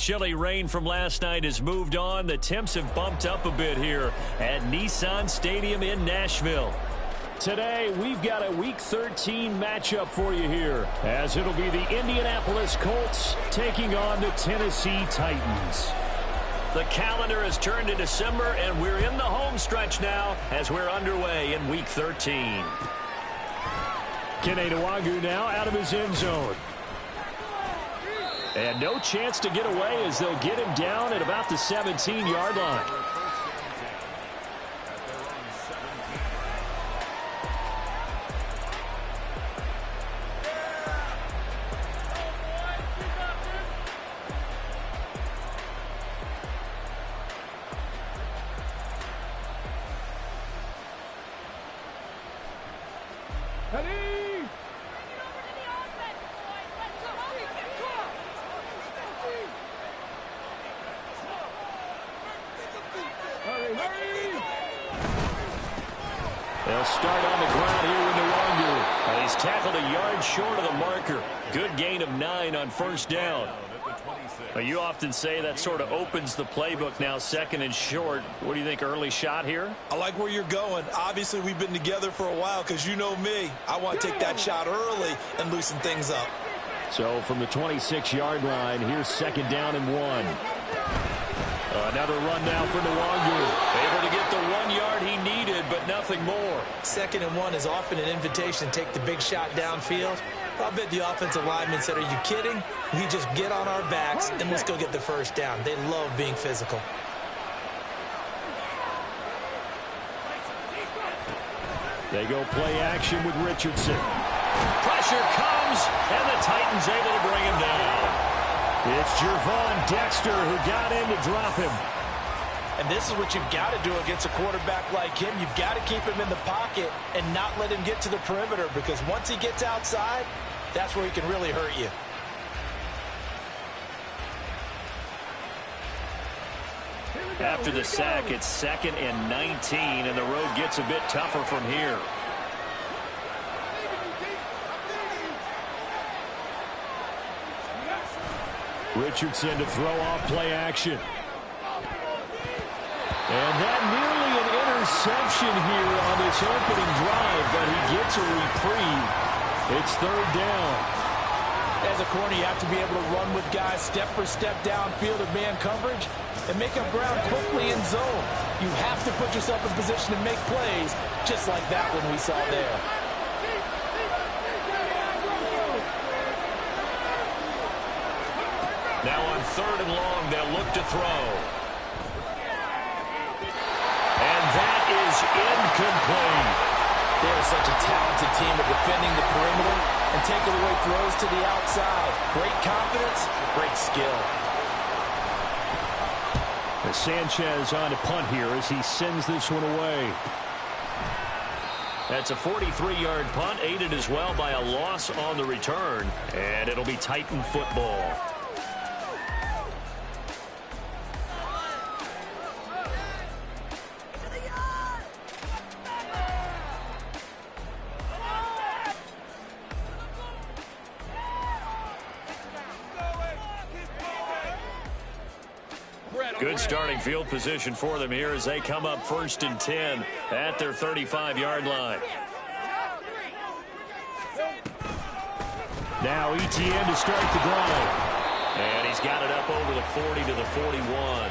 Chilly rain from last night has moved on. The temps have bumped up a bit here at Nissan Stadium in Nashville. Today, we've got a Week 13 matchup for you here, as it'll be the Indianapolis Colts taking on the Tennessee Titans. The calendar has turned to December, and we're in the home stretch now as we're underway in Week 13. Kene Nwangwu now out of his end zone. And no chance to get away as they'll get him down at about the 17-yard line. They'll start on the ground here with Nwangwu. And he's tackled a yard short of the marker. Good gain of 9 on first down. Well, you often say that sort of opens the playbook now, second and short. What do you think, early shot here? I like where you're going. Obviously, we've been together for a while because you know me. I want to take that shot early and loosen things up. So from the 26-yard line, here's second down and 1. Another run now for Nwangwu. Able to get the 1 yard he needed, but nothing more. Second and 1 is often an invitation to take the big shot downfield. I bet the offensive lineman said, are you kidding? We just get on our backs and let's go get the first down. They love being physical. They go play action with Richardson. Pressure comes, and the Titans able to bring him down. It's Gervon Dexter who got in to drop him. And this is what you've got to do against a quarterback like him. You've got to keep him in the pocket and not let him get to the perimeter, because once he gets outside, that's where he can really hurt you. After the sack, it's 2nd and 19, and the road gets a bit tougher from here. Richardson to throw off play action. And that nearly an interception here on this opening drive, but he gets a reprieve. It's third down. As a corner, you have to be able to run with guys step for step downfield of man coverage and make up ground quickly in zone. You have to put yourself in position to make plays, just like that one we saw there. Now on 3rd and long, they'll look to throw. And that is incomplete. They're such a talented team at defending the perimeter and taking away throws to the outside. Great confidence, great skill. Sanchez on to punt here as he sends this one away. That's a 43-yard punt, aided as well by a loss on the return. And it'll be Titan football. Good starting field position for them here as they come up 1st and 10 at their 35-yard line. Now ETN to start the drive. And he's got it up over the 40 to the 41.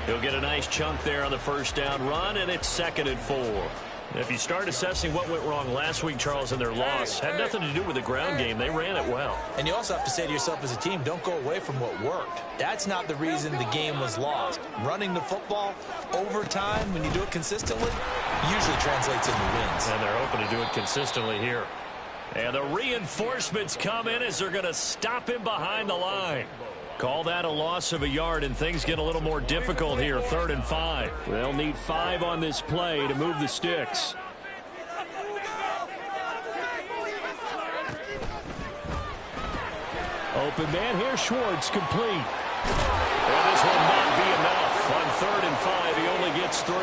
He'll get a nice chunk there on the first down run, and it's 2nd and 4. If you start assessing what went wrong last week, Charles, in their loss, had nothing to do with the ground game. They ran it well. And you also have to say to yourself as a team, don't go away from what worked. That's not the reason the game was lost. Running the football over time, when you do it consistently, usually translates into wins. And they're hoping to do it consistently here. And the reinforcements come in as they're going to stop him behind the line. Call that a loss of a yard, and things get a little more difficult here. 3rd and 5. They'll need 5 on this play to move the sticks. Open man here, Schwartz, complete. And this will not be enough. On 3rd and 5, he only gets 3.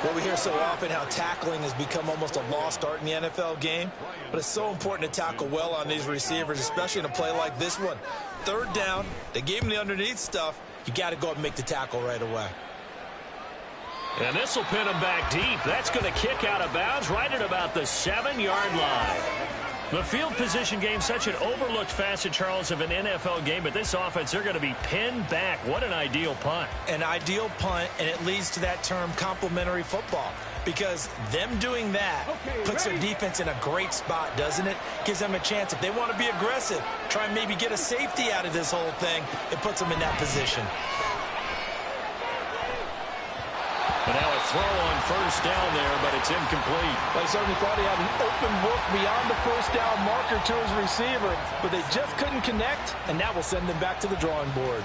Well, we hear so often how tackling has become almost a lost art in the NFL game, but it's so important to tackle well on these receivers, especially in a play like this one. third down. They gave him the underneath stuff. You got to go up and make the tackle right away. And this will pin him back deep. That's going to kick out of bounds right at about the 7-yard line. The field position game, such an overlooked facet, Charles, of an NFL game. But this offense, they're going to be pinned back. What an ideal punt. An ideal punt, and it leads to that term complementary football. Because them doing that puts their defense in a great spot, doesn't it? Gives them a chance. If they want to be aggressive, try and maybe get a safety out of this whole thing, it puts them in that position. And now a throw on first down there, but it's incomplete. They certainly thought he had an open look beyond the first down marker to his receiver, but they just couldn't connect, and that will send them back to the drawing board.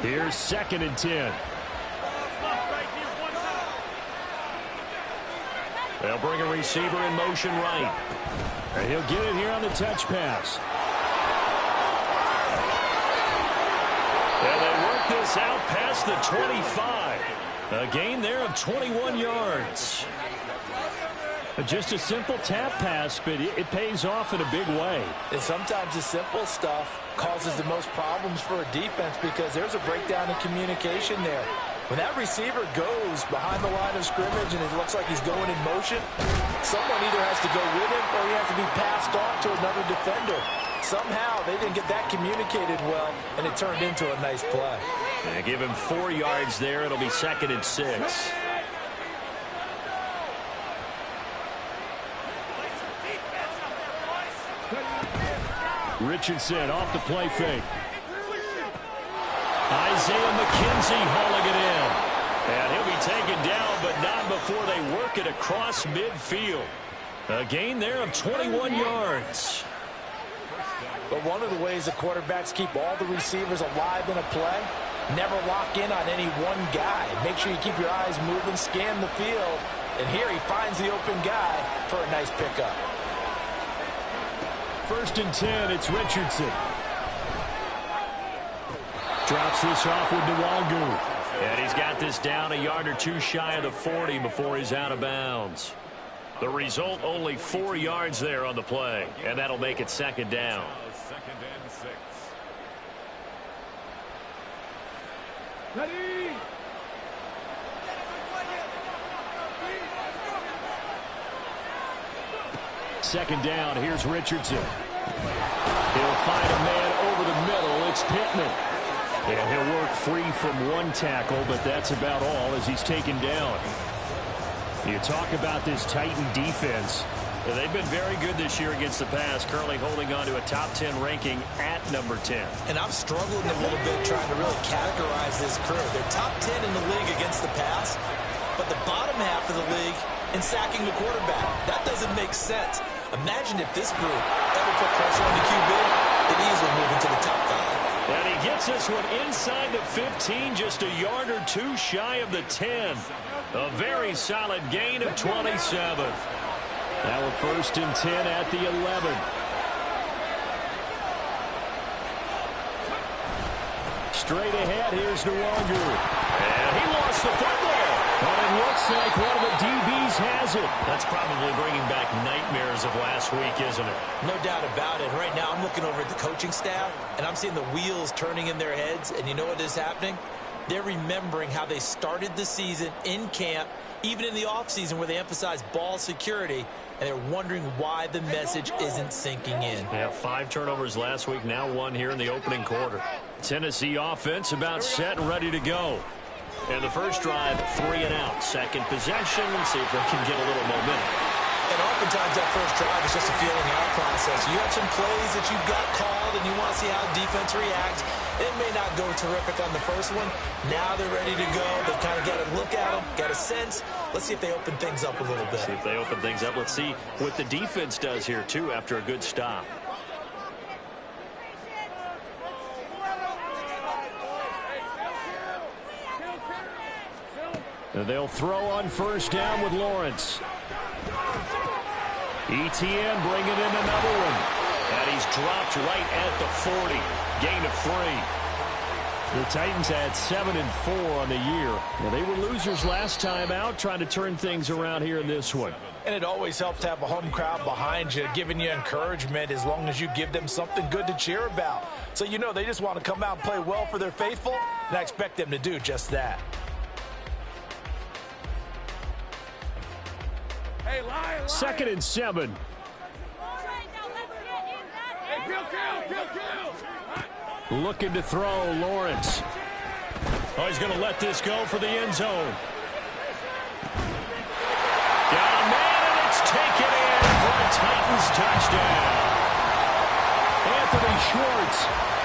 Here's 2nd and 10. They'll bring a receiver in motion right. And he'll get it here on the touch pass. And they work this out past the 25. A gain there of 21 yards. Just a simple tap pass, but it pays off in a big way. And sometimes the simple stuff causes the most problems for a defense because there's a breakdown in communication there. When that receiver goes behind the line of scrimmage and it looks like he's going in motion, someone either has to go with him or he has to be passed off to another defender. Somehow they didn't get that communicated well, and it turned into a nice play. They give him 4 yards there. It'll be 2nd and 6. Richardson off the play fake. Isaiah McKenzie hauling it in. And he'll be taken down, but not before they work it across midfield. A gain there of 21 yards. But one of the ways the quarterbacks keep all the receivers alive in a play, never lock in on any one guy. Make sure you keep your eyes moving, scan the field. And here he finds the open guy for a nice pickup. 1st and 10, it's Richardson. Drops this off with Nwangu. And he's got this down a yard or two shy of the 40 before he's out of bounds. The result, only 4 yards there on the play. And that'll make it 2nd down. 2nd and 6. Ready? Second down, here's Richardson. He'll find a man over the middle. It's Pittman. And he'll work free from one tackle, but that's about all as he's taken down. You talk about this Titan defense. They've been very good this year against the pass, currently holding on to a top 10 ranking at number 10. And I'm struggling a little bit trying to really categorize this crew. They're top 10 in the league against the pass, but the bottom half of the league in sacking the quarterback. That doesn't make sense. Imagine if this group ever put pressure on the QB, they'd easily move into the top 5. And he gets this one inside the 15, just a yard or two shy of the 10. A very solid gain of 27. Now a 1st and 10 at the 11. Straight ahead, here's Nwangu. And he lost the football. But it looks like one of the DBs has it. That's probably bringing back nightmares of last week, isn't it? No doubt about it. Right now I'm looking over at the coaching staff, and I'm seeing the wheels turning in their heads. And you know what is happening? They're remembering how they started the season in camp, even in the offseason where they emphasized ball security, and they're wondering why the message isn't sinking in. Yeah, 5 turnovers last week, now 1 here in the opening quarter. Tennessee offense about set and ready to go. And the first drive, 3 and out. Second possession, let's see if they can get a little momentum. And oftentimes that first drive is just a feeling out process. You have some plays that you've got called and you want to see how defense reacts. It may not go terrific on the first one. Now they're ready to go. They've kind of got a look at them, got a sense. Let's see if they open things up a little bit. See if they open things up. Let's see what the defense does here, too, after a good stop. And they'll throw on first down with Lawrence. ETN bringing in another one. And he's dropped right at the 40. Gain of 3. The Titans had 7-4 on the year. Well, they were losers last time out, trying to turn things around here in this one. And it always helps to have a home crowd behind you, giving you encouragement as long as you give them something good to cheer about. So you know they just want to come out and play well for their faithful, and I expect them to do just that. Hey, Lion, 2nd and 7. Looking to throw, Lawrence. Oh, he's going to let this go for the end zone. Got a man, and it's taken in for a Titans touchdown. Anthony Schwartz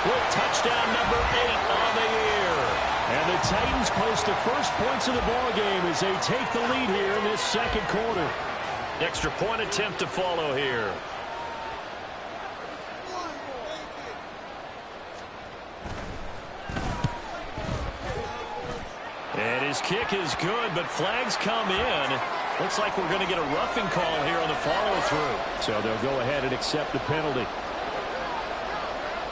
with touchdown number 8 on the year. And the Titans post the first points of the ballgame as they take the lead here in this second quarter. Extra point attempt to follow here. And his kick is good, but flags come in. Looks like we're going to get a roughing call here on the follow-through. So they'll go ahead and accept the penalty.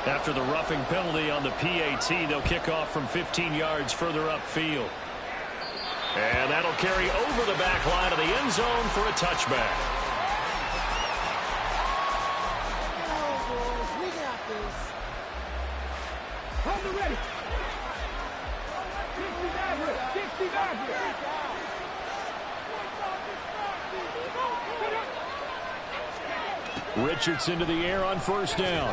After the roughing penalty on the PAT, they'll kick off from 15 yards further upfield. And that'll carry over the back line of the end zone for a touchback. we got this. Hold the ready. 69 here. Richardson to the air on first down.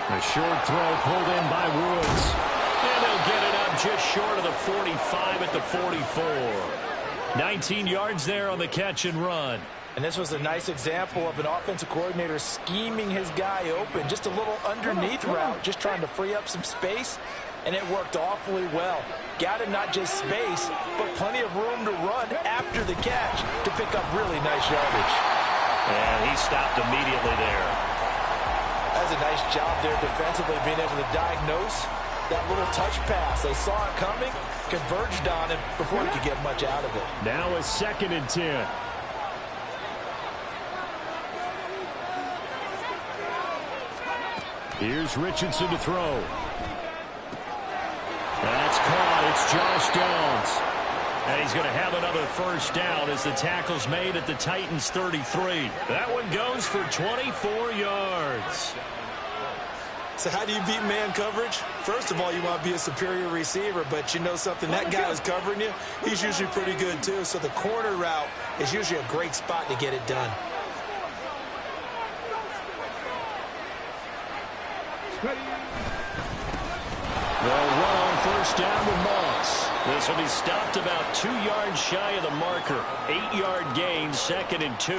A short throw pulled in by Woods. And they'll get it up just short of the 45 at the 44. 19 yards there on the catch and run. And this was a nice example of an offensive coordinator scheming his guy open. Just a little underneath route, just trying to free up some space. And it worked awfully well. Got him not just space, but plenty of room to run after the catch to pick up really nice yardage. And he stopped immediately there. That's a nice job there defensively, being able to diagnose that little touch pass. They saw it coming, converged on it before he could get much out of it. Now a 2nd and 10. Here's Richardson to throw. That's caught. It's Josh Downs. And he's going to have another first down as the tackle's made at the Titans' 33. That one goes for 24 yards. So how do you beat man coverage? First of all, you want to be a superior receiver, but you know something, that guy who's covering you, he's usually pretty good too. So the corner route is usually a great spot to get it done. They'll run on first down with Moss. This will be stopped about 2 yards shy of the marker. 8-yard gain, 2nd and 2.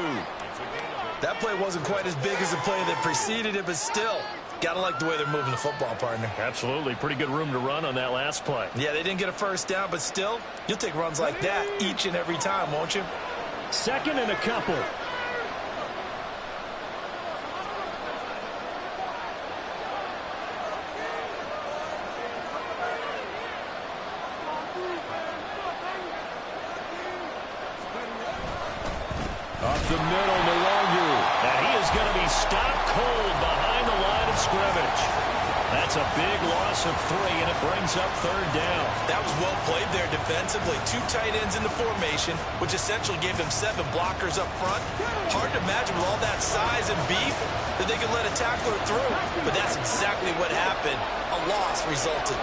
That play wasn't quite as big as the play that preceded it, but still, gotta like the way they're moving the football, partner. Absolutely. Pretty good room to run on that last play. Yeah, they didn't get a first down, but still, you'll take runs like that each and every time, won't you? 2nd and a couple. Up the middle, Nwangwu. And he is going to be stopped cold behind the line of scrimmage. That's a big loss of 3, and it brings up 3rd down. That was well played there defensively. 2 tight ends in the formation, which essentially gave them 7 blockers up front. Hard to imagine with all that size and beef that they could let a tackler through. But that's exactly what happened. A loss resulted.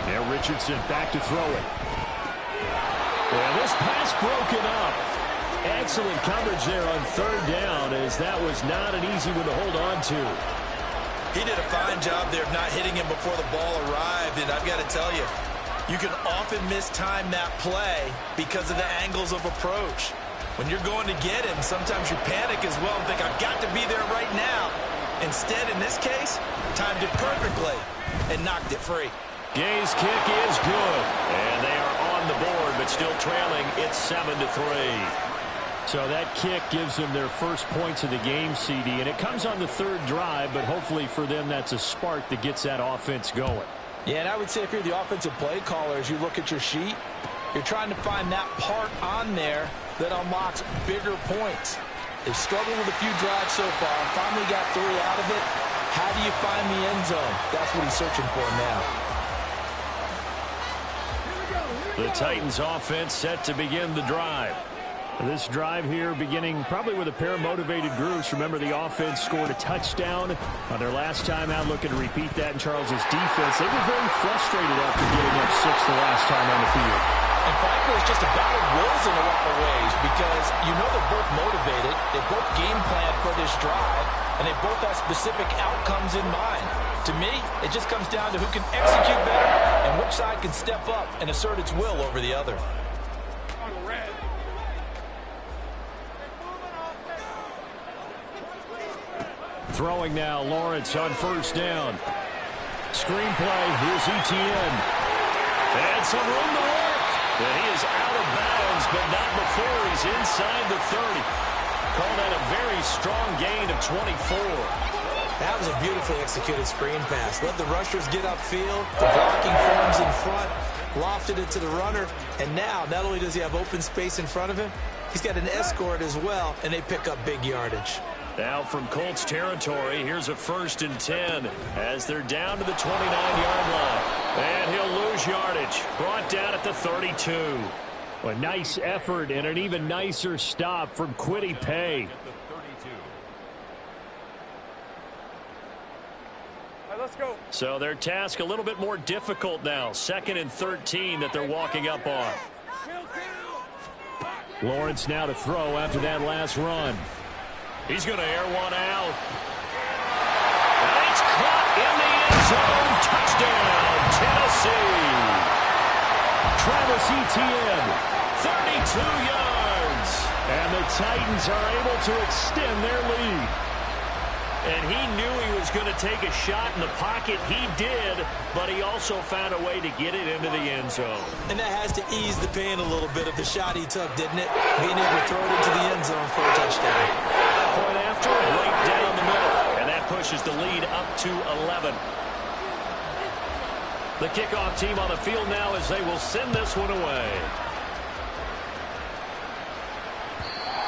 Now Richardson back to throw it. And this pass broken up. Excellent coverage there on 3rd down, as that was not an easy one to hold on to. He did a fine job there of not hitting him before the ball arrived, and I've got to tell you, you can often mistime that play because of the angles of approach. When you're going to get him, sometimes you panic as well and think, I've got to be there right now. Instead, in this case, timed it perfectly and knocked it free. Gay's kick is good, and they are on the board, but still trailing. It's 7-3. So that kick gives them their first points of the game, CD, and it comes on the 3rd drive, but hopefully for them that's a spark that gets that offense going. Yeah, and I would say if you're the offensive play caller, as you look at your sheet, you're trying to find that part on there that unlocks bigger points. They've struggled with a few drives so far. Finally got 3 out of it. How do you find the end zone? That's what he's searching for now. The Titans offense set to begin the drive. This drive here beginning probably with a pair of motivated groups. Remember, the offense scored a touchdown on their last time out, looking to repeat that in Charles's defense. They were very frustrated after giving up 6 the last time on the field. And frankly, it's just a battle of wills in a lot of ways because you know they're both motivated. They both game planned for this drive, and they both have specific outcomes in mind. To me, it just comes down to who can execute better and which side can step up and assert its will over the other. Throwing now, Lawrence on first down. Screenplay, here's Etienne. And some room to work. And he is out of bounds, but not before he's inside the 30. Call that a very strong gain of 24. That was a beautifully executed screen pass. Let the rushers get upfield. The blocking forms in front. Lofted it to the runner. And now, not only does he have open space in front of him, he's got an escort as well, and they pick up big yardage. Now from Colts territory, here's a 1st and 10 as they're down to the 29-yard line. And he'll lose yardage. Brought down at the 32. A nice effort and an even nicer stop from Kwity Paye. Let's go. So their task a little bit more difficult now. 2nd and 13 that they're walking up on. Lawrence now to throw after that last run. He's going to air one out. And it's caught in the end zone. Touchdown, Tennessee. Travis Etienne, 32 yards. And the Titans are able to extend their lead. And he knew he was going to take a shot in the pocket. He did, but he also found a way to get it into the end zone. And that has to ease the pain a little bit of the shot he took, didn't it? Being able to throw it into the end zone for a touchdown. Point after, right down the middle. And that pushes the lead up to 11. The kickoff team on the field now as they will send this one away.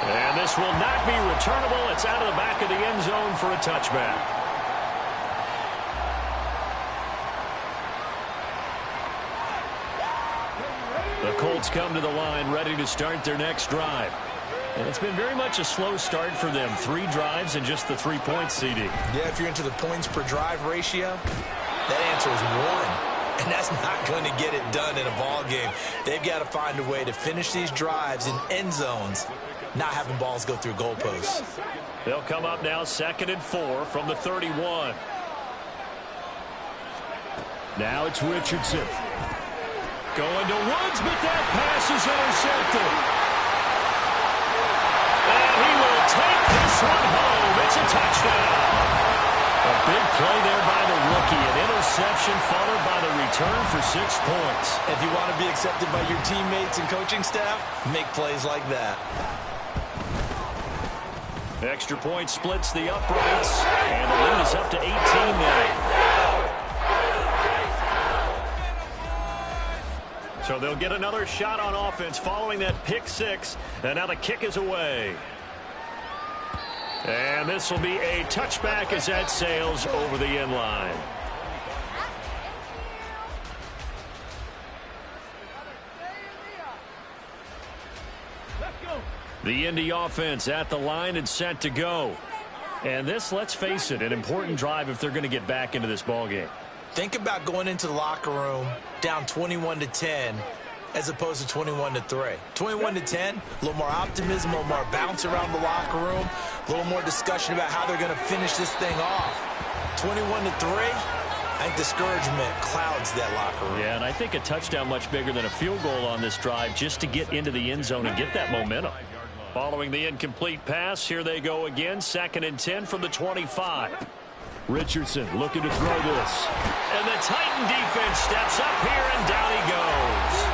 And this will not be returnable. It's out of the back of the end zone for a touchback. The Colts come to the line ready to start their next drive. And it's been very much a slow start for them. 3 drives and just the 3 points, CD. Yeah, if you're into the points per drive ratio, that answer is 1. And that's not going to get it done in a ball game. They've got to find a way to finish these drives in end zones, not having balls go through goalposts. They'll come up now 2nd and 4 from the 31. Now it's Richardson. Going to Woods, but that pass is intercepted. And he will take this one home. It's a touchdown. A big play there by the rookie. An interception followed by the return for 6 points. If you want to be accepted by your teammates and coaching staff, make plays like that. Extra point splits the uprights, and the lead is up to 18 now. So they'll get another shot on offense following that pick 6, and now the kick is away. And this will be a touchback as that sails over the end line. The Indy offense at the line and set to go. And this, let's face it, an important drive if they're going to get back into this ballgame. Think about going into the locker room down 21-10 as opposed to 21-3. 21-10, a little more optimism, a little more bounce around the locker room, a little more discussion about how they're going to finish this thing off. 21-3, I think discouragement clouds that locker room. Yeah, and I think a touchdown much bigger than a field goal on this drive just to get into the end zone and get that momentum. Following the incomplete pass, here they go again, 2nd and 10 from the 25. Richardson looking to throw this. And the Titan defense steps up here, and down he goes.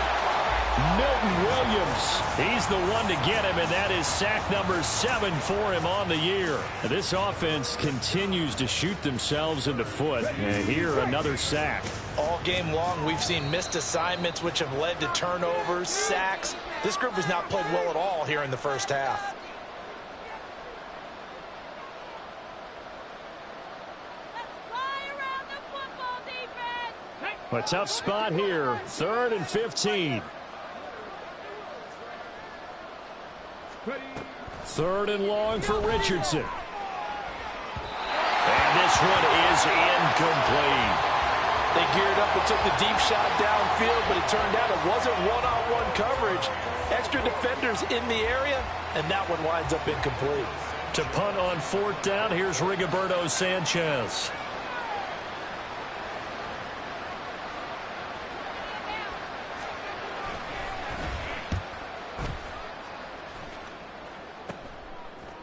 Milton Williams, he's the one to get him, and that is sack number 7 for him on the year. This offense continues to shoot themselves in the foot. And here, another sack. All game long, we've seen missed assignments, which have led to turnovers, sacks, This group has not played well at all here in the first half. A tough spot here. 3rd and 15. 3rd and long for Richardson. And this one is incomplete. They geared up and took the deep shot downfield, but it turned out it wasn't one-on-one coverage. Extra defenders in the area, and that one winds up incomplete. To punt on 4th down, here's Rigoberto Sanchez.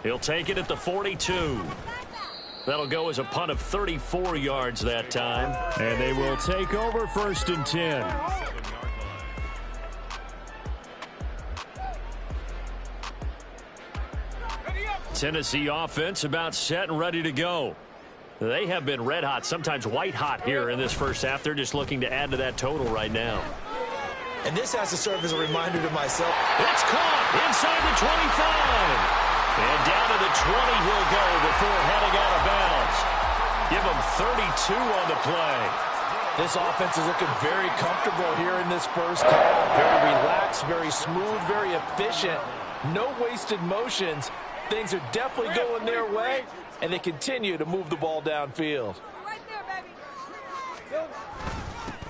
He'll take it at the 42. That'll go as a punt of 34 yards that time. And they will take over 1st and 10. Tennessee offense about set and ready to go. They have been red hot, sometimes white hot here in this first half. They're just looking to add to that total right now. And this has to serve as a reminder to myself. It's caught inside the 25. And down to the 20 he'll go before heading out of bounds. Give him 32 on the play. This offense is looking very comfortable here in this first half. Very relaxed, very smooth, very efficient. No wasted motions. Things are definitely going their way, and they continue to move the ball downfield. Right there, baby.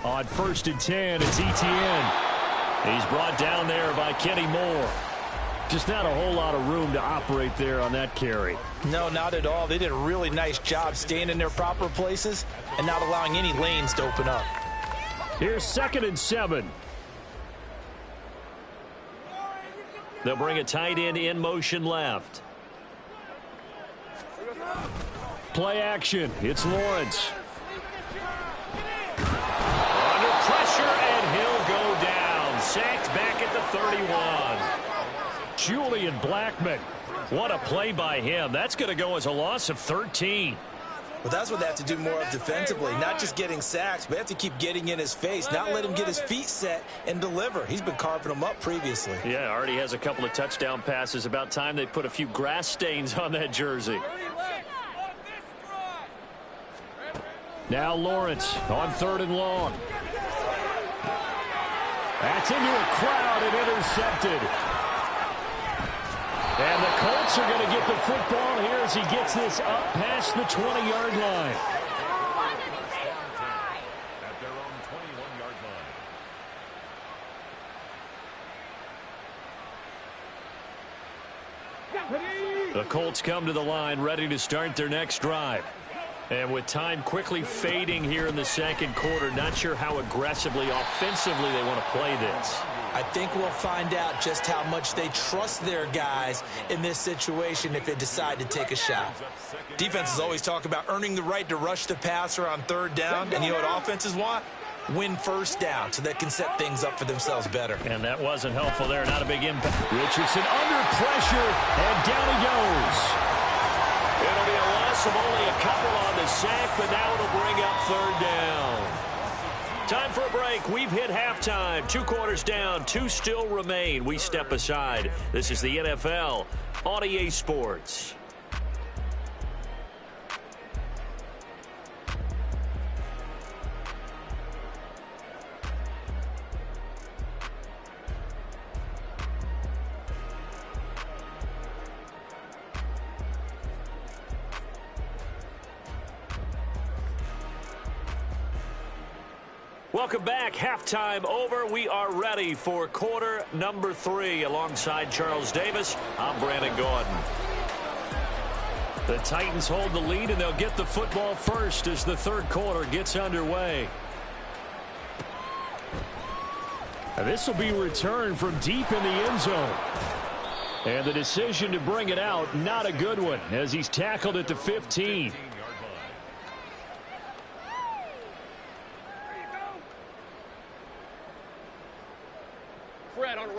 On 1st and 10, it's Etienne. He's brought down there by Kenny Moore. Just not a whole lot of room to operate there on that carry. No, not at all. They did a really nice job staying in their proper places and not allowing any lanes to open up. Here's 2nd and 7. They'll bring a tight end in motion left. Play action. It's Lawrence. Under pressure, and he'll go down. Sacked back at the 31. Julian Blackmon. What a play by him. That's going to go as a loss of 13. Well, that's what they have to do more of defensively. Not just getting sacks, but they have to keep getting in his face, not let him get his feet set and deliver. He's been carving them up previously. Yeah, already has a couple of touchdown passes. About time they put a few grass stains on that jersey. Now Lawrence on 3rd and long. That's into a crowd and intercepted. And the Colts are going to get the football here as he gets this up past the 20-yard line. At their own 21-yard line. The Colts come to the line ready to start their next drive. And with time quickly fading here in the 2nd quarter, not sure how aggressively, offensively they want to play this. I think we'll find out just how much they trust their guys in this situation if they decide to take a shot. Defenses always talk about earning the right to rush the passer on 3rd down, and you know what offenses want? Win 1st down so they can set things up for themselves better. And that wasn't helpful there. Not a big impact. Richardson under pressure, and down he goes. It'll be a loss of only a couple on the sack, but now it'll bring up 3rd down. Time for a break. We've hit halftime. 2 quarters down. 2 still remain. We step aside. This is the NFL on EA Sports. Welcome back. Halftime over. We are ready for quarter number 3. Alongside Charles Davis, I'm Brandon Gordon. The Titans hold the lead, and they'll get the football first as the 3rd quarter gets underway. And this will be returned from deep in the end zone. And the decision to bring it out, not a good one, as he's tackled at the 15.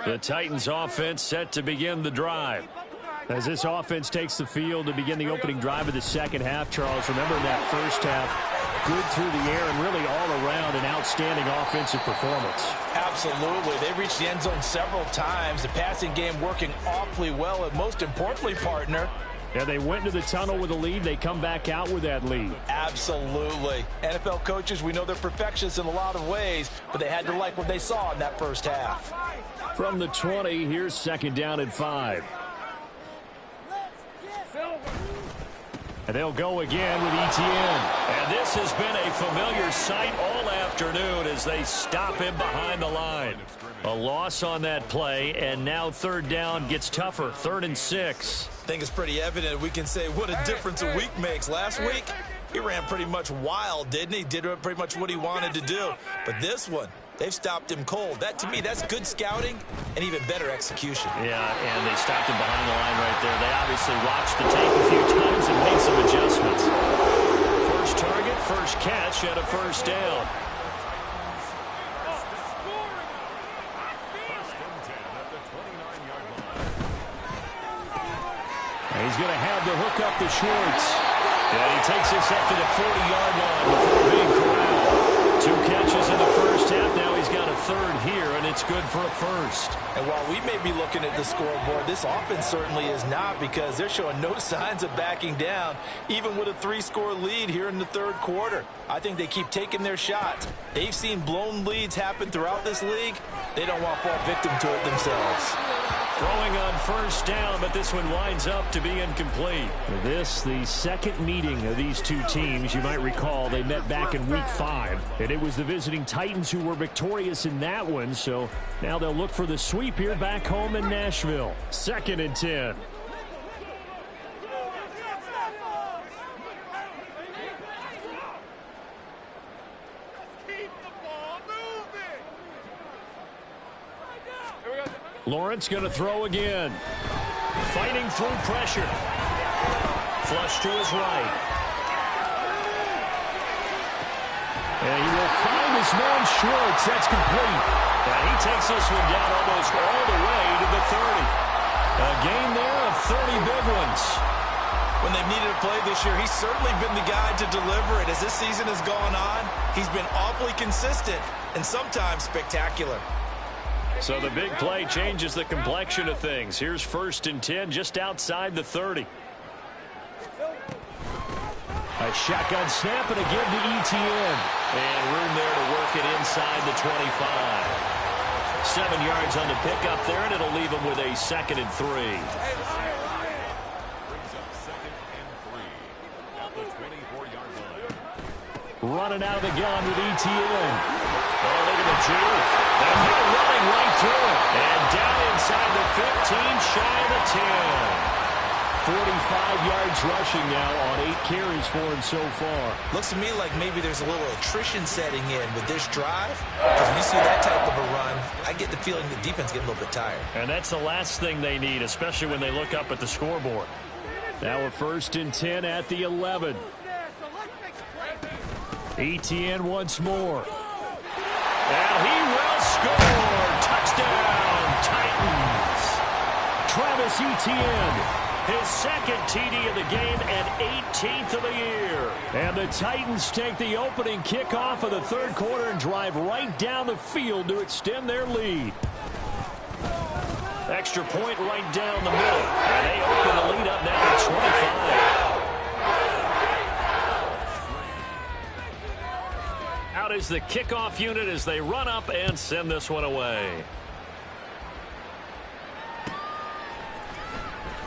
The Titans offense set to begin the drive. As this offense takes the field to begin the opening drive of the second half, Charles, remember in that first half, good through the air and really all around an outstanding offensive performance. Absolutely. They reached the end zone several times. The passing game working awfully well. And most importantly, partner, yeah, they went to the tunnel with a lead. They come back out with that lead. Absolutely. NFL coaches, we know they're perfectionists in a lot of ways, but they had to like what they saw in that first half. From the 20, here's second down and 5. And they'll go again with Etienne. And this has been a familiar sight all afternoon as they stop him behind the line. A loss on that play, and now third down gets tougher. 3rd and 6. I think it's pretty evident. We can say what a difference a week makes. Last week, he ran pretty much wild, didn't he? Did pretty much what he wanted to do. But this one, they've stopped him cold. That, to me, that's good scouting and even better execution. Yeah, and they stopped him behind the line right there. They obviously watched the tape a few times and made some adjustments. First target, first catch, and a first down. And he's going to have the hook up to Schwartz. And he takes this up to the 40-yard line before being corralled. 2 catches in the first half. Now he's got a third here, and it's good for a first. And while we may be looking at the scoreboard, this offense certainly is not, because they're showing no signs of backing down, even with a 3-score lead here in the third quarter. I think they keep taking their shots. They've seen blown leads happen throughout this league. They don't want to fall victim to it themselves. Throwing on first down, but this one winds up to be incomplete. This, the second meeting of these two teams. You might recall they met back in week 5, and it was the visiting Titans who were victorious in that one. So now they'll look for the sweep here back home in Nashville. 2nd and 10. Lawrence going to throw again. Fighting through pressure. Flush to his right. And he will find his man Schwartz. That's complete. And he takes this one down almost all the way to the 30. A gain there of 30 big ones. When they've needed a play this year, he's certainly been the guy to deliver it. As this season has gone on, he's been awfully consistent and sometimes spectacular. So the big play changes the complexion of things. Here's 1st and 10 just outside the 30. A shotgun snap and a give to Etienne. And room there to work it inside the 25. 7 yards on the pickup there, and it'll leave him with a 2nd and 3. Running out of the gun with Etienne. Oh, look at the juke. And they're running right through it. And down inside the 15, shy of the 10. 45 yards rushing now on 8 carries for him so far. Looks to me like maybe there's a little attrition setting in with this drive. Because when you see that type of a run, I get the feeling the defense getting a little bit tired. And that's the last thing they need, especially when they look up at the scoreboard. Now a 1st and 10 at the 11. Etienne once more. And he will score. Touchdown, Titans. Travis Etienne, his 2nd TD of the game and 18th of the year. And the Titans take the opening kickoff of the third quarter and drive right down the field to extend their lead. Extra point right down the middle. And they open the lead up now to 25. Out is the kickoff unit as they run up and send this one away.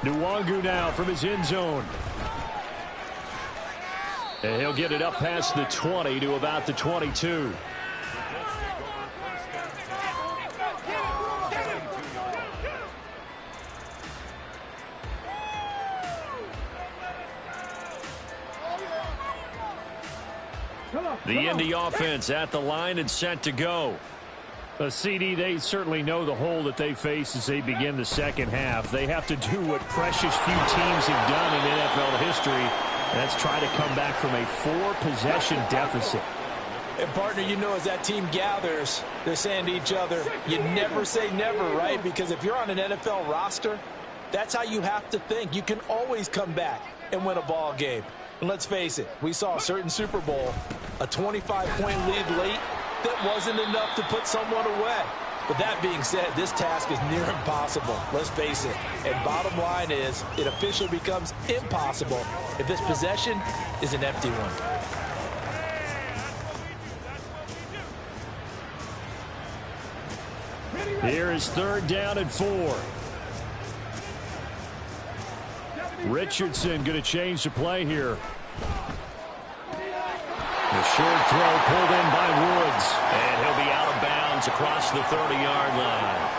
Nwangu now from his end zone. And he'll get it up past the 20 to about the 22. The Indy offense at the line and set to go. CD, they certainly know the hole that they face as they begin the second half. They have to do what precious few teams have done in NFL history, and that's try to come back from a 4-possession deficit. And, partner, you know, as that team gathers, they're saying to each other, you never say never, right? Because if you're on an NFL roster, that's how you have to think. You can always come back and win a ball game. And let's face it, we saw a certain Super Bowl A 25-point lead late, that wasn't enough to put someone away. But that being said, this task is near impossible. Let's face it. And bottom line is, it officially becomes impossible if this possession is an empty one. Here is 3rd down and 4. Richardson going to change the play here. The short throw pulled in by Woods. And he'll be out of bounds across the 30-yard line.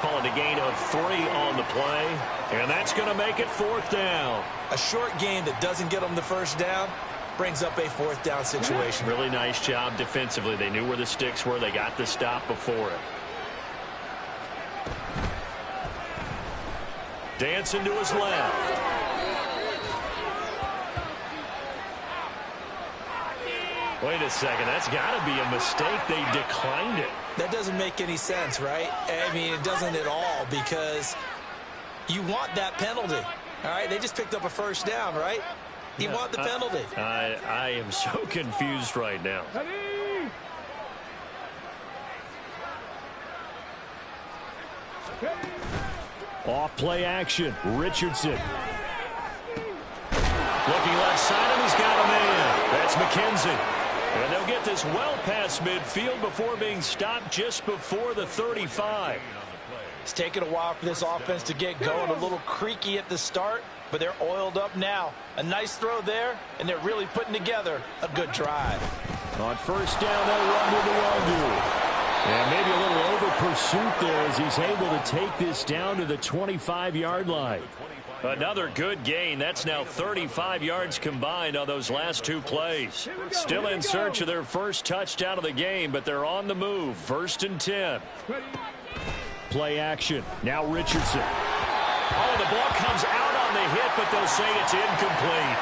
Calling a gain of 3 on the play. And that's going to make it 4th down. A short gain that doesn't get them the first down brings up a 4th down situation. Really nice job defensively. They knew where the sticks were. They got the stop before it. Dancing to his left. Wait a second. That's got to be a mistake. They declined it. That doesn't make any sense, right? I mean, it doesn't at all, because you want that penalty. All right, they just picked up a first down, right? You want the penalty. I am so confused right now. Off play action. Richardson. Looking left side, and he's got a man. That's McKenzie. And they'll get this well past midfield before being stopped just before the 35. It's taken a while for this offense to get going. A little creaky at the start, but they're oiled up now. A nice throw there, and they're really putting together a good drive. On 1st down, they'll run with the well-do. And maybe a little over pursuit there as he's able to take this down to the 25-yard line. Another good gain. That's now 35 yards combined on those last 2 plays. Still in search of their first touchdown of the game, but they're on the move. 1st and 10. Play action. Now Richardson. Oh, the ball comes out on the hit, but they'll say it's incomplete.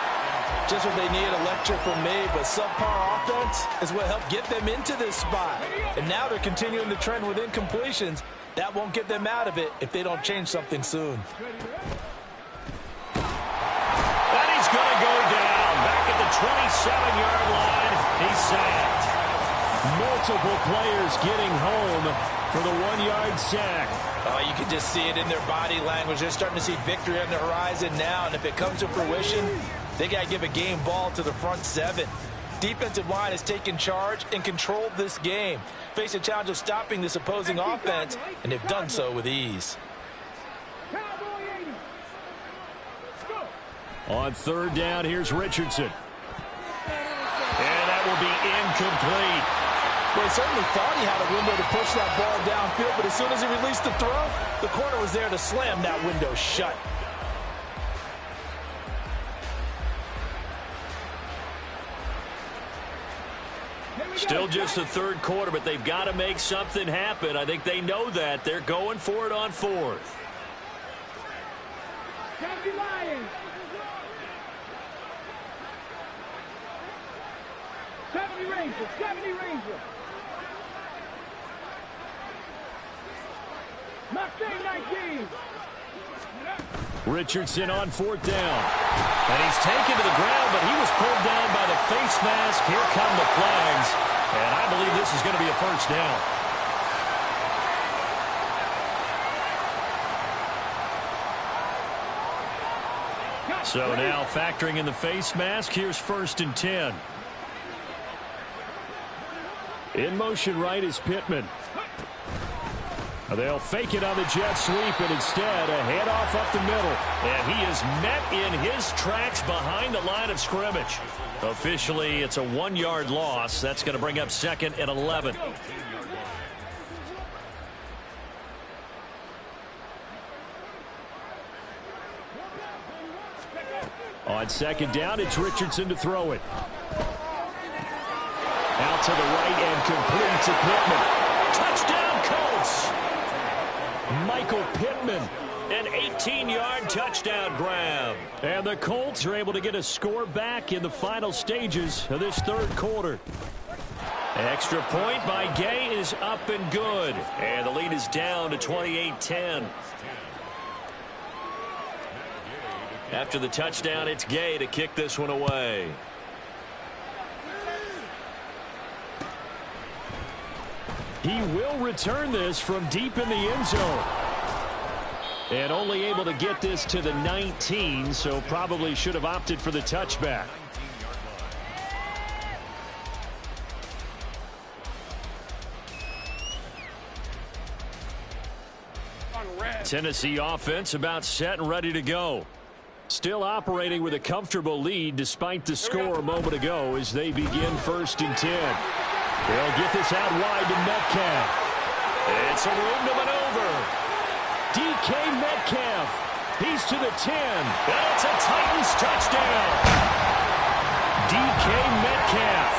Just what they need, a lecture from me, but subpar offense is what helped get them into this spot. And now they're continuing the trend with incompletions. That won't get them out of it if they don't change something soon. And he's going to go down. Back at the 27-yard line, he's sacked. Multiple players getting home for the 1-yard sack. Oh, you can just see it in their body language. They're starting to see victory on the horizon now, and if it comes to fruition, they got to give a game ball to the front 7. Defensive line has taken charge and controlled this game. Face a challenge of stopping this opposing offense, and they've done so with ease. On 3rd down, here's Richardson. And that will be incomplete. Well, he certainly thought he had a window to push that ball downfield, but as soon as he released the throw, the corner was there to slam that window shut. Still just the 3rd quarter, but they've got to make something happen. I think they know that. They're going for it on 4th. Richardson on 4th down. And he's taken to the ground, but he was pulled down by the face mask. Here come the flags. And I believe this is going to be a 1st down. So now factoring in the face mask, here's 1st and 10. In motion right is Pittman. They'll fake it on the jet sweep, and instead a handoff up the middle. And he is met in his tracks behind the line of scrimmage. Officially, it's a 1-yard loss. That's going to bring up 2nd and 11. On 2nd down, it's Richardson to throw it. Out to the right and complete to Pittman. Touchdown, Colts! Michael Pittman, an 18-yard touchdown grab. And the Colts are able to get a score back in the final stages of this 3rd quarter. Extra point by Gay is up and good. And the lead is down to 28-10. After the touchdown, it's Gay to kick this one away. He will return this from deep in the end zone. And only able to get this to the 19, so probably should have opted for the touchback. Tennessee offense about set and ready to go. Still operating with a comfortable lead despite the score a moment ago as they begin 1st and 10. They'll get this out wide to Metcalf. It's a room to maneuver. DK Metcalf. He's to the 10. And it's a Titans touchdown. DK Metcalf.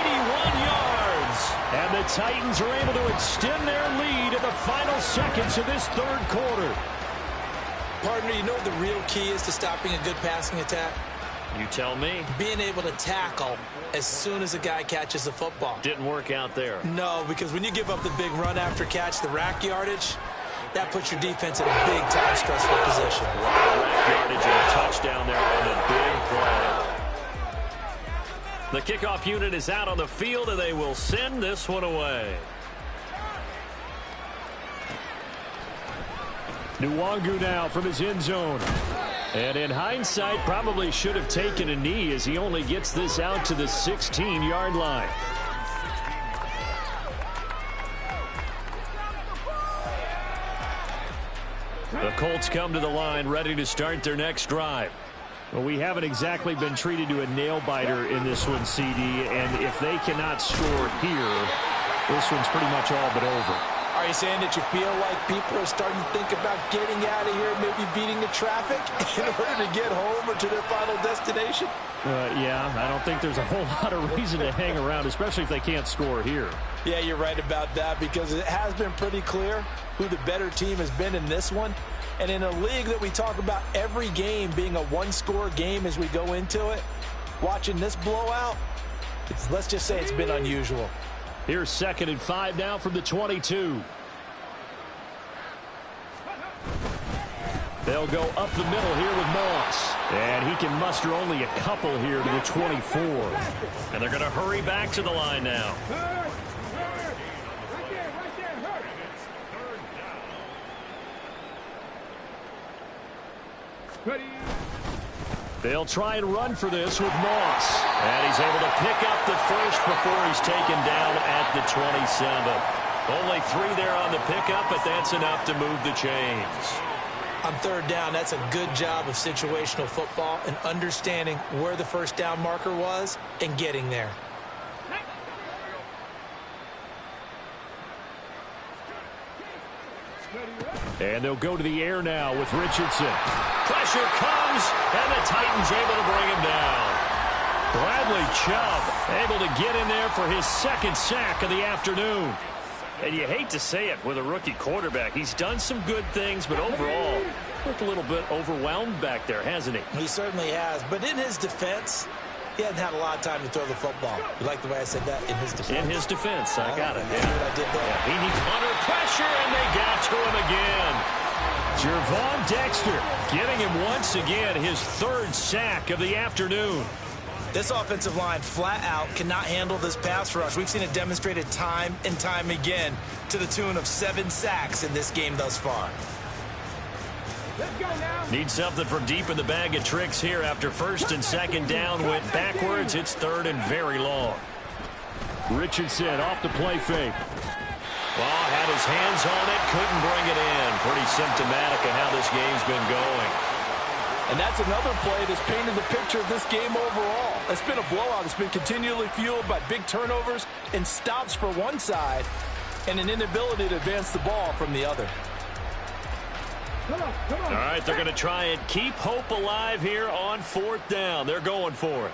81 yards. And the Titans are able to extend their lead in the final seconds of this 3rd quarter. Partner, you know what the real key is to stopping a good passing attack? You tell me. Being able to tackle as soon as a guy catches the football. Didn't work out there. No, because when you give up the big run after catch, the rack yardage, that puts your defense in a big-time stressful position. Rack yardage and a touchdown there on a big play. The kickoff unit is out on the field, and they will send this one away. Nwangu now from his end zone. And in hindsight, probably should have taken a knee as he only gets this out to the 16-yard line. The Colts come to the line ready to start their next drive. Well, we haven't exactly been treated to a nail-biter in this one, CD, and if they cannot score here, this one's pretty much all but over. Are you saying that you feel like people are starting to think about getting out of here, maybe beating the traffic in order to get home or to their final destination? Yeah, I don't think there's a whole lot of reason to hang around, especially if they can't score here. Yeah, you're right about that because it has been pretty clear who the better team has been in this one. And in a league that we talk about every game being a one-score game as we go into it, watching this blowout, let's just say it's been unusual. Here's 2nd and 5 now from the 22. They'll go up the middle here with Moss. And he can muster only a couple here to the 24. And they're going to hurry back to the line now. They'll try and run for this with Moss. And he's able to pick up the first before he's taken down at the 27. Only 3 there on the pickup, but that's enough to move the chains. On 3rd down, that's a good job of situational football and understanding where the first down marker was and getting there. And they'll go to the air now with Richardson. Pressure comes, and the Titans able to bring him down. Bradley Chubb able to get in there for his 2nd sack of the afternoon. And you hate to say it with a rookie quarterback. He's done some good things, but overall, looked a little bit overwhelmed back there, hasn't he? He certainly has. But in his defense, he hasn't had a lot of time to throw the football. You like the way I said that? In his defense. In his defense, I got it. Yeah. See what I did there? Yeah, he needs under pressure, and they got to him again. Jervon Dexter getting him once again his 3rd sack of the afternoon. This offensive line flat out cannot handle this pass rush. We've seen it demonstrated time and time again to the tune of 7 sacks in this game thus far. Need something from deep in the bag of tricks here after 1st and 2nd down went backwards. It's 3rd and very long. Richardson off the play fake. Well, had his hands on it, couldn't bring it in. Pretty symptomatic of how this game's been going. And that's another play that's painted the picture of this game overall. It's been a blowout. It's been continually fueled by big turnovers and stops for one side and an inability to advance the ball from the other. Come on. All right, they're going to try and keep hope alive here on 4th down. They're going for it.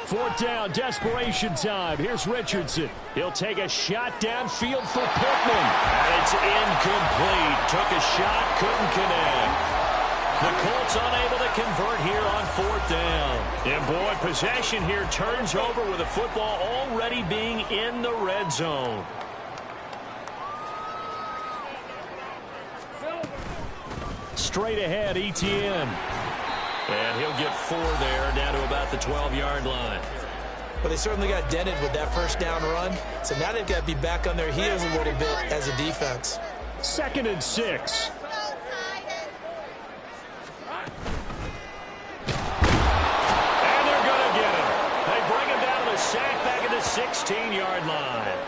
4th down, desperation time. Here's Richardson. He'll take a shot downfield for Pittman. And it's incomplete. Took a shot, couldn't connect. The Colts unable to convert here on 4th down. And boy, possession here turns over with the football already being in the red zone. Straight ahead, Etienne. And he'll get 4 there, down to about the 12-yard line. But they certainly got dented with that first down run. So now they've got to be back on their heels a little bit as a defense. 2nd and 6. And they're going to get him. They bring him down to the sack back at the 16-yard line.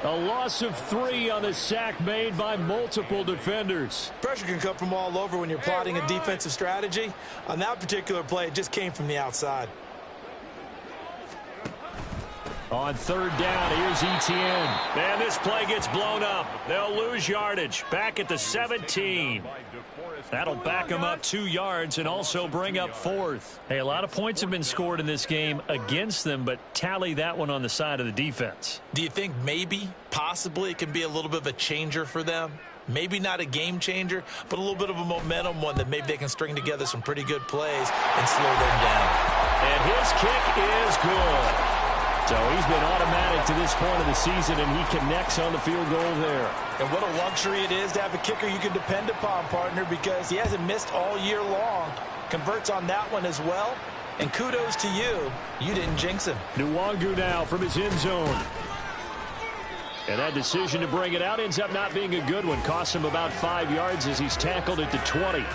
A loss of 3 on the sack made by multiple defenders. Pressure can come from all over when you're plotting a defensive strategy. On that particular play, it just came from the outside. On 3rd down, here's Etienne. And this play gets blown up. They'll lose yardage. Back at the 17. That'll back them up 2 yards and also bring up 4th. Hey, a lot of points have been scored in this game against them, but tally that one on the side of the defense. Do you think maybe, possibly, it can be a little bit of a changer for them? Maybe not a game changer, but a little bit of a momentum one that maybe they can string together some pretty good plays and slow them down. And his kick is good. So he's been automatic to this point of the season, and he connects on the field goal there. And what a luxury it is to have a kicker you can depend upon, partner, because he hasn't missed all year long. Converts on that one as well. And kudos to you. You didn't jinx him. Nwangu now from his end zone. And that decision to bring it out ends up not being a good one. Costs him about 5 yards as he's tackled at the 20.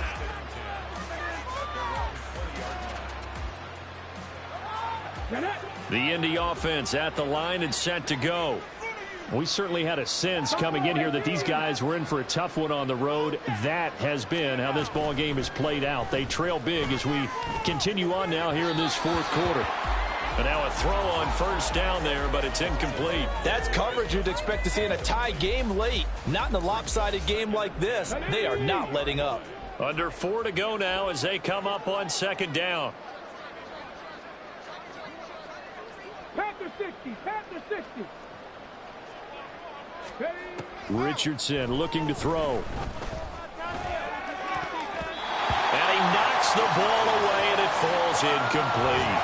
The Indy offense at the line and set to go. We certainly had a sense coming in here that these guys were in for a tough one on the road. That has been how this ball game has played out. They trail big as we continue on now here in this 4th quarter. And now a throw on 1st down there, but it's incomplete. That's coverage you'd expect to see in a tie game late. Not in a lopsided game like this. They are not letting up. Under 4 to go now as they come up on 2nd down. Panther 60, Panther 60. Richardson looking to throw. And he knocks the ball away, and it falls incomplete.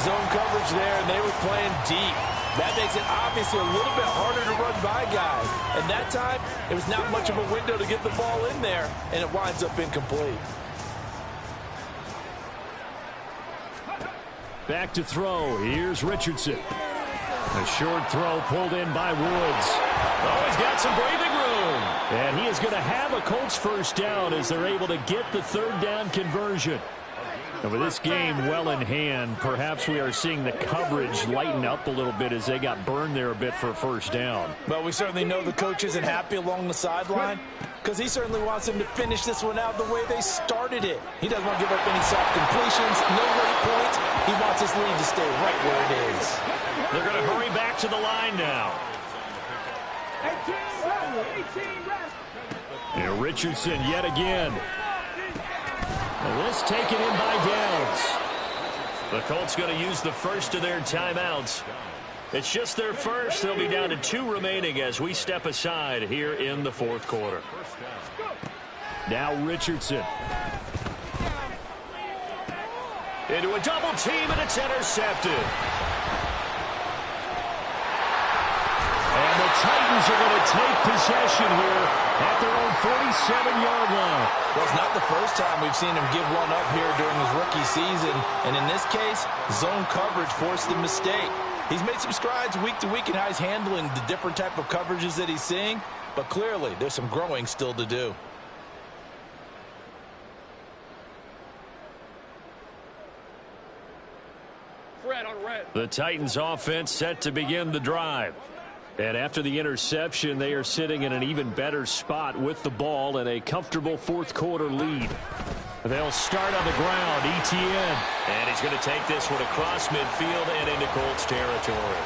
Zone coverage there, and they were playing deep. That makes it obviously a little bit harder to run by guys. And that time, it was not much of a window to get the ball in there, and it winds up incomplete. Back to throw. Here's Richardson. A short throw pulled in by Woods. Oh, he's got some breathing room. And he is going to have a Colts 1st down as they're able to get the 3rd down conversion. And with this game well in hand, perhaps we are seeing the coverage lighten up a little bit as they got burned there a bit for a 1st down. Well, we certainly know the coach isn't happy along the sideline because he certainly wants them to finish this one out the way they started it. He doesn't want to give up any soft completions, no late points. He wants his lead to stay right where it is. They're going to hurry back to the line now. 18 rest. And Richardson yet again. And this taken in by Downs. The Colts going to use the first of their timeouts. It's just their first. They'll be down to 2 remaining as we step aside here in the 4th quarter. Now Richardson. Into a double team, and it's intercepted. And the Titans are going to take possession here at their own 47-yard line. Well, it's not the first time we've seen him give one up here during his rookie season. And in this case, zone coverage forced the mistake. He's made some strides week to week in how he's handling the different type of coverages that he's seeing. But clearly, there's some growing still to do. The Titans offense set to begin the drive. And after the interception, they are sitting in an even better spot with the ball and a comfortable 4th quarter lead. They'll start on the ground. Etienne. And he's going to take this one across midfield and into Colts territory.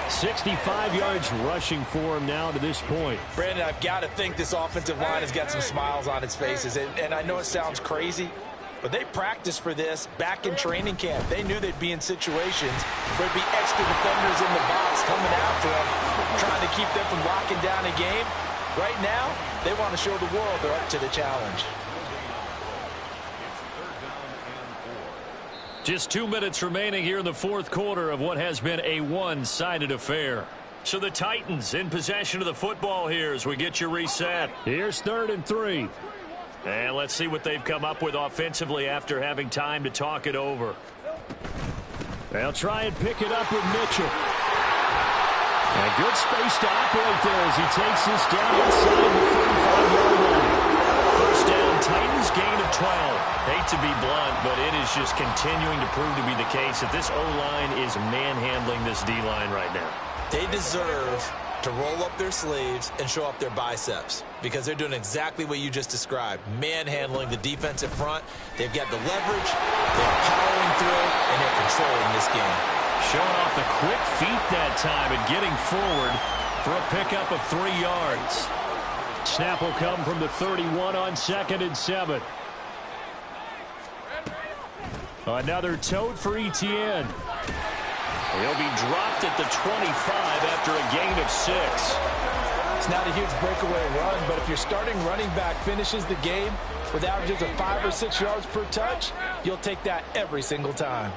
65 yards rushing for him now to this point. Brandon, I've got to think this offensive line has got some smiles on its faces. And I know it sounds crazy, but they practiced for this back in training camp. They knew they'd be in situations where there'd be extra defenders in the box coming after them, trying to keep them from locking down a game. Right now, they want to show the world they're up to the challenge. Just 2 minutes remaining here in the 4th quarter of what has been a one-sided affair. So the Titans in possession of the football here as we get you reset. Here's 3rd and 3. And let's see what they've come up with offensively after having time to talk it over. They'll try and pick it up with Mitchell. A good space to operate there as he takes this down inside the 35-yard line. First down, Titans, gain of 12. Hate to be blunt, but it is just continuing to prove to be the case that this O-line is manhandling this D-line right now. They deserve to roll up their sleeves and show up their biceps because they're doing exactly what you just described, manhandling the defensive front. They've got the leverage, they're powering through, and they're controlling this game. Showing off the quick feet that time and getting forward for a pickup of 3 yards. Snap will come from the 31 on 2nd and 7. Another tote for Etienne. He'll be dropped at the 25 after a gain of 6. It's not a huge breakaway run, but if your starting running back finishes the game with averages of 5 or 6 yards per touch, you'll take that every single time.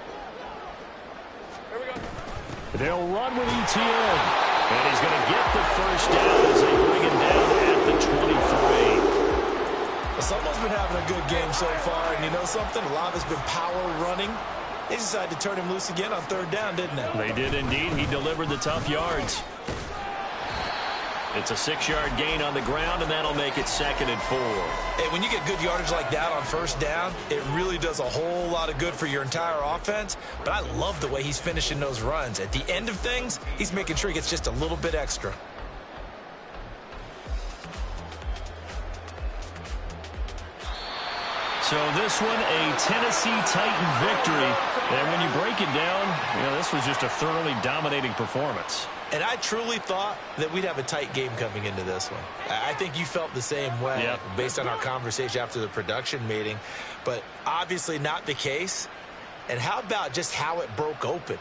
They'll run with Etienne. And he's going to get the first down as they bring him down at the 23. Well, someone's been having a good game so far, and you know something? A lot has been power running. They decided to turn him loose again on 3rd down, didn't they? They did indeed. He delivered the tough yards. It's a 6-yard gain on the ground, and that'll make it 2nd and 4. Hey, when you get good yardage like that on 1st down, it really does a whole lot of good for your entire offense. But I love the way he's finishing those runs. At the end of things, he's making sure he gets just a little bit extra. So this one, a Tennessee Titan victory. And when you break it down, you know, this was just a thoroughly dominating performance. And I truly thought that we'd have a tight game coming into this one. I think you felt the same way based on our conversation after the production meeting. But obviously not the case. And how about just how it broke open?